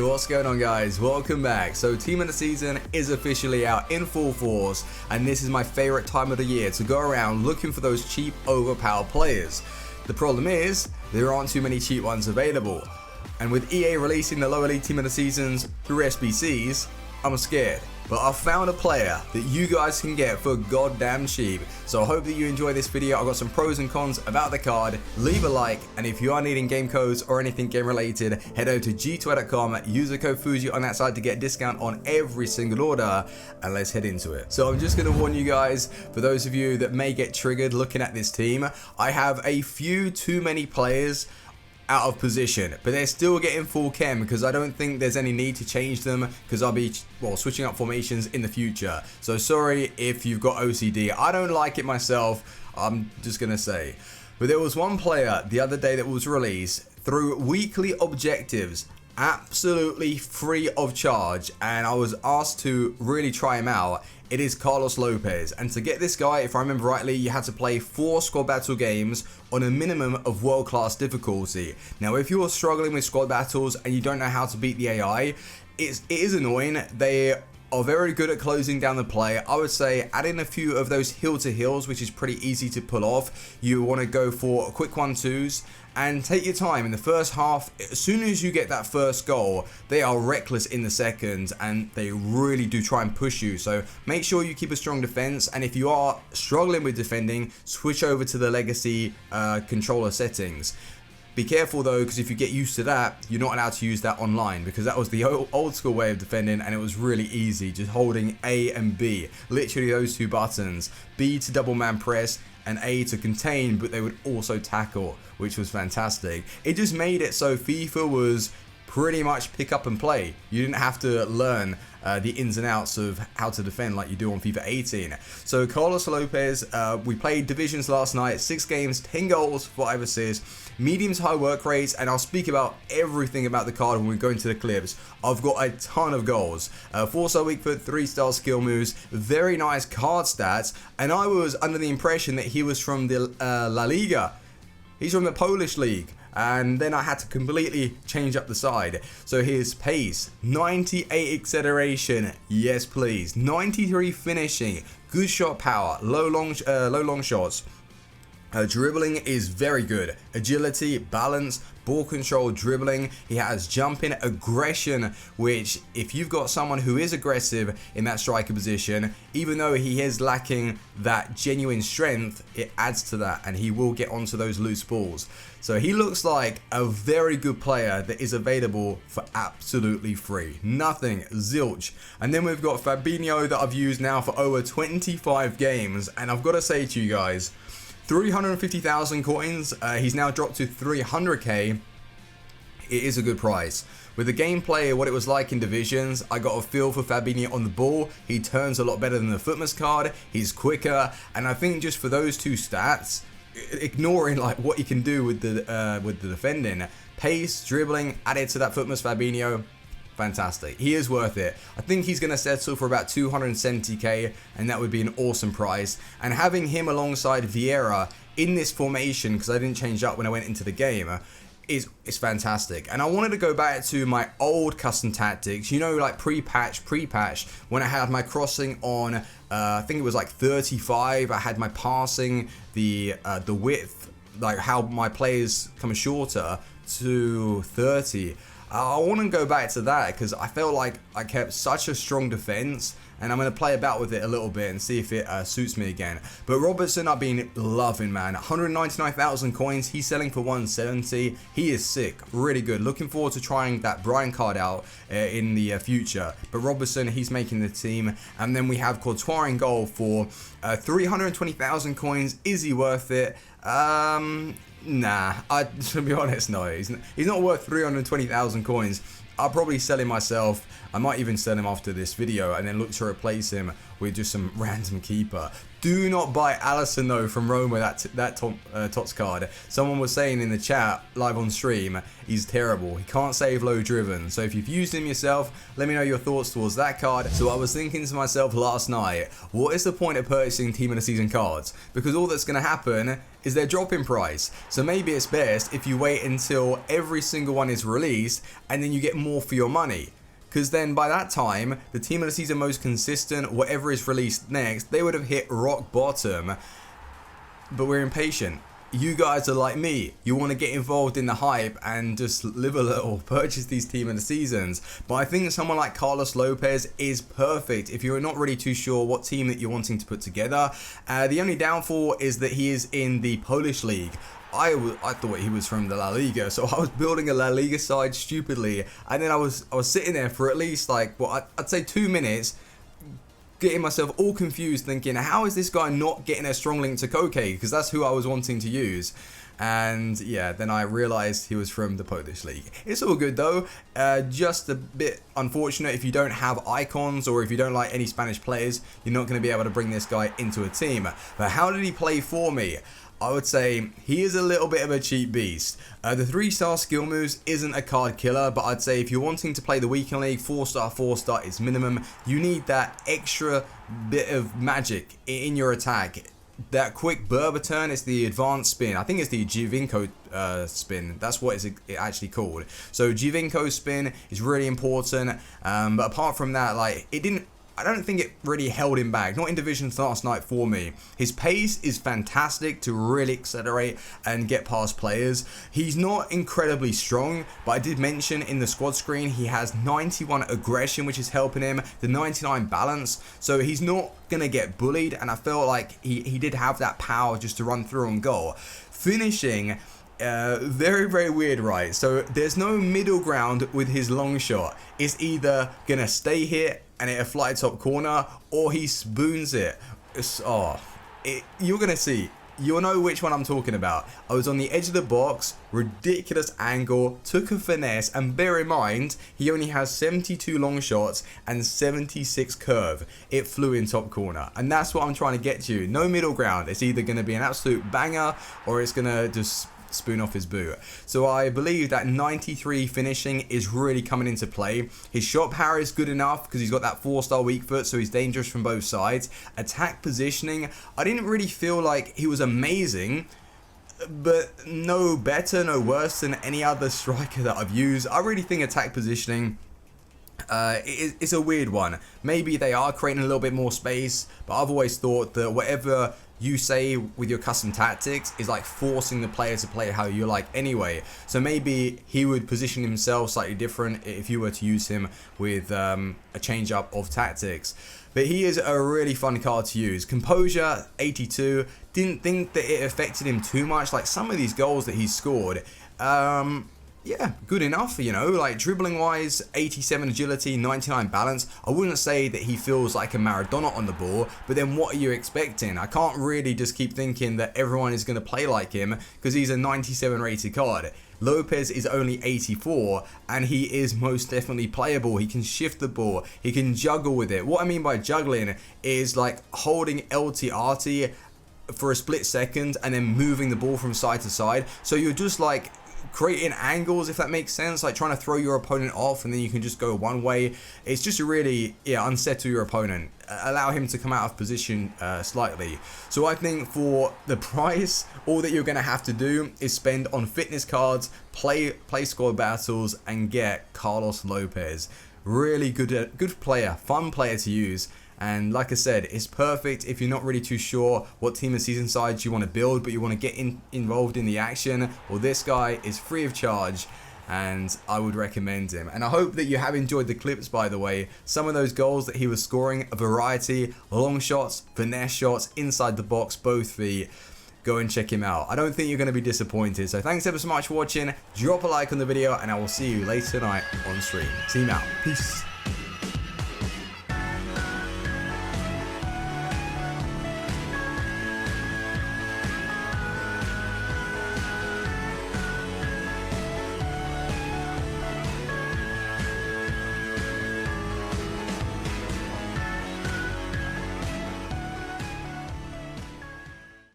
what's going on, guys? Welcome back. So team of the season is officially out in full force, and this is my favorite time of the year to go around looking for those cheap overpowered players. The problem is there aren't too many cheap ones available, and with EA releasing the lower league team of the seasons through SBCs, I'm scared. But I found a player that you guys can get for goddamn cheap. So I hope that you enjoy this video. I've got some pros and cons about the card. Leave a like, and if you are needing game codes or anything game related, head over to g2a.com, use the code Fuji on that side to get a discount on every single order, and let's head into it. So I'm just going to warn you guys, for those of you that may get triggered looking at this team, I have a few too many players out of position, but they're still getting full chem because I don't think there's any need to change them because I'll be switching up formations in the future. So sorry if you've got OCD. I don't like it myself, I'm just gonna say. But there was one player the other day that was released through weekly objectives, absolutely free of charge, and I was asked to really try him out. It is Carlos Lopez, and to get this guy, if I remember rightly, you had to play 4 squad battle games on a minimum of world-class difficulty. Now, if you're struggling with squad battles and you don't know how to beat the AI, it is annoying. They are very good at closing down the play. I would say add in a few of those hill-to-hills, which is pretty easy to pull off. You want to go for quick 1-2s and take your time in the first half. As soon as you get that first goal, they are reckless in the second, and they really do try and push you. So make sure you keep a strong defense, and if you are struggling with defending, switch over to the legacy controller settings. Be careful though, because if you get used to that, you're not allowed to use that online, because that was the old school way of defending, and it was really easy, just holding A and B, literally those two buttons. B to double man press and A to contain, but they would also tackle, which was fantastic. It just made it so FIFA was pretty much pick up and play. You didn't have to learn the ins and outs of how to defend like you do on FIFA 18. So Carlos Lopez, we played divisions last night, 6 games, 10 goals, 5 assists, medium to high work rates, and I'll speak about everything about the card when we go into the clips. I've got a ton of goals, 4-star weak foot, 3-star skill moves, very nice card stats, and I was under the impression that he was from the La Liga. He's from the Polish league. And then I had to completely change up the side. So his pace, 98 acceleration, yes please, 93 finishing, good shot power, low long shots. Dribbling is very good. Agility, balance, ball control, dribbling. He has jumping, aggression, which if you've got someone who is aggressive in that striker position, even though he is lacking that genuine strength, it adds to that, and he will get onto those loose balls. So he looks like a very good player that is available for absolutely free. Nothing, zilch. And then we've got Fabinho that I've used now for over 25 games, and I've got to say to you guys, 350,000 coins, he's now dropped to 300k. It is a good price. With the gameplay, what it was like in divisions, I got a feel for Fabinho on the ball. He turns a lot better than the Footmas card, he's quicker, and I think just for those two stats, ignoring like what he can do with the defending, pace, dribbling, added to that Footmas Fabinho, fantastic. He is worth it. I think he's going to settle for about 270k, and that would be an awesome price. And having him alongside Vieira in this formation, because I didn't change up when I went into the game, is fantastic. And I wanted to go back to my old custom tactics, you know, like pre-patch, when I had my crossing on, I think it was like 35. I had my passing, the width, like how my players come shorter, to 30. I want to go back to that because I felt like I kept such a strong defense, and I'm going to play about with it a little bit and see if it suits me again. But Robertson I've been loving, man. 199,000 coins, he's selling for 170. He is sick, really good. Looking forward to trying that Brian card out in the future. But Robertson, he's making the team. And then we have Courtois in goal for 320,000 coins. Is he worth it? Nah, to be honest, no. He's not worth 320,000 coins. I'll probably sell him myself. I might even sell him after this video and then look to replace him with just some random keeper. Do not buy Alisson though from Roma, that Tots card. Someone was saying in the chat live on stream, he's terrible. He can't save low driven. So if you've used him yourself, let me know your thoughts towards that card. So I was thinking to myself last night, what is the point of purchasing Team of the Season cards? Because all that's going to happen is their drop in price. So maybe it's best if you wait until every single one is released and then you get more for your money. Because then by that time, the Team of the Season most consistent, whatever is released next, they would have hit rock bottom. But we're impatient. You guys are like me. You want to get involved in the hype and just live a little, purchase these Team of the Seasons. But I think someone like Carlos Lopez is perfect if you're not really too sure what team that you're wanting to put together. The only downfall is that he is in the Polish league. I thought he was from the La Liga, so I was building a La Liga side stupidly, and then I was sitting there for at least like, well, I'd say 2 minutes, getting myself all confused, thinking, how is this guy not getting a strong link to Koke? Because that's who I was wanting to use. And yeah, then I realized he was from the Polish league. It's all good though, just a bit unfortunate if you don't have icons or if you don't like any Spanish players, you're not going to be able to bring this guy into a team. But how did he play for me? I would say he is a little bit of a cheap beast. The 3-star skill moves isn't a card killer, but I'd say if you're wanting to play the weekend league, 4-star, 4-star is minimum. You need that extra bit of magic in your attack. That quick Berber turn is the advanced spin. I think it's the Giovinco spin. That's what it's actually called. So Giovinco spin is really important. But apart from that, like, I don't think it really held him back. Not in divisions last night for me. His pace is fantastic to really accelerate and get past players. He's not incredibly strong, but I did mention in the squad screen he has 91 aggression, which is helping him, the 99 balance. So he's not going to get bullied, and I felt like he did have that power just to run through and goal. Finishing, very, very weird, right? So there's no middle ground with his long shot. It's either going to stay here and it a fly top corner, or he spoons it. You're going to see. You'll know which one I'm talking about. I was on the edge of the box, ridiculous angle, took a finesse, and bear in mind, he only has 72 long shots and 76 curve. It flew in top corner, and that's what I'm trying to get to. No middle ground. It's either going to be an absolute banger, or it's going to just spoon off his boot. So I believe that 93 finishing is really coming into play. His shot power is good enough because he's got that 4-star weak foot, so he's dangerous from both sides. Attack positioning, I didn't really feel like he was amazing, but no better, no worse than any other striker that I've used. I really think attack positioning, it's a weird one. Maybe they are creating a little bit more space, but I've always thought that whatever you say with your custom tactics is like forcing the player to play how you like anyway. So maybe he would position himself slightly different if you were to use him with a change up of tactics. But he is a really fun card to use. Composure 82, didn't think that it affected him too much. Like some of these goals that he scored, yeah, good enough, you know, like dribbling wise, 87 agility, 99 balance. I wouldn't say that he feels like a Maradona on the ball, but then what are you expecting? I can't really just keep thinking that everyone is going to play like him because he's a 97 rated card. Lopez is only 84 and he is most definitely playable. He can shift the ball, he can juggle with it. What I mean by juggling is like holding LT-RT for a split second and then moving the ball from side to side. So you're just like creating angles, if that makes sense, like trying to throw your opponent off and then you can just go one way. It's just to really unsettle your opponent, allow him to come out of position slightly. So I think for the price, all that you're going to have to do is spend on fitness cards, play squad battles, and get Carlos Lopez. Really good player, fun player to use. And like I said, it's perfect if you're not really too sure what team and season sides you want to build, but you want to get involved in the action. Well, this guy is free of charge, and I would recommend him. And I hope that you have enjoyed the clips, by the way. Some of those goals that he was scoring, a variety, long shots, finesse shots, inside the box, both feet. Go and check him out. I don't think you're going to be disappointed. So thanks ever so much for watching. Drop a like on the video, and I will see you later tonight on stream. Team out. Peace.